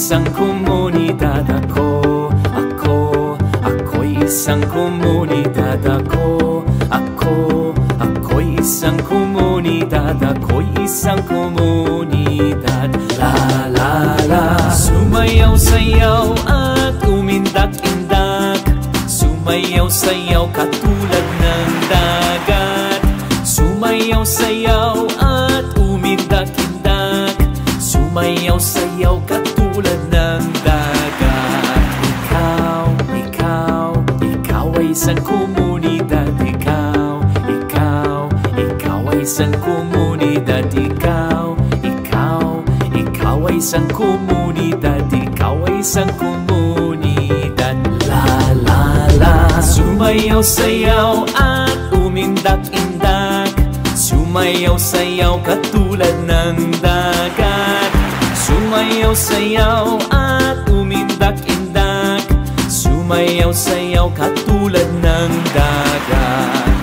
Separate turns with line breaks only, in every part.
isang komunidad. Ako'y isang komunidad. Ako'y isang komunidad. Ako'y isang komunidad. La la la. Sumayaw-sayaw at umindak-indak. Sumayaw-sayaw katulad ng dagat. Sumayaw-sayaw at umindak-indak. Sumayaw-sayaw katulad ng dagat. Ikaw ay isang komunidad. Ikaw ay isang komunidad. Ikaw ay isang komunidad. Ikaw ay isang komunidad. La la la. Sumayaw-sayaw at umindak-indak. Sumayaw-sayaw katulad ng dagat. Sumayaw-sayaw at umindak-indak. Sumayaw-sayaw katulad ng dagat.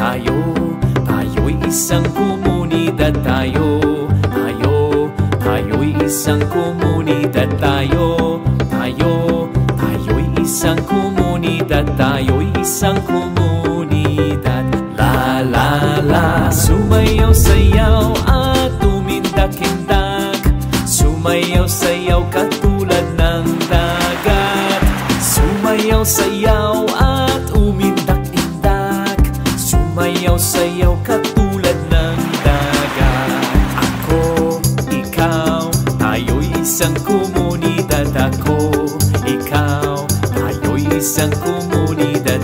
Tayo'y isang komunidad. Tayo'y isang komunidad. Tayo'y isang komunidad. Tayo'y isang komunidad. La la la. Sumayaw-sayaw at umindak-indak. Sumayaw-sayaw katulad ng dagat. Sumayaw-sayaw at umindak-indak. Sumayaw-sayaw katulad ng dagat. Ikaw, tayo'y isang komunidad. Tayo'y isang komunidad.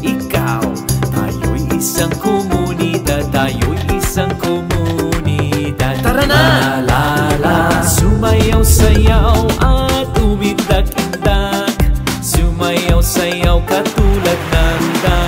Ikaw, tayo'y isang komunidad. Tayo'y isang komunidad. Tara na! La la la. Sumayaw-sayaw at umindak-indak. Sumayaw-sayaw katulad ng dagat.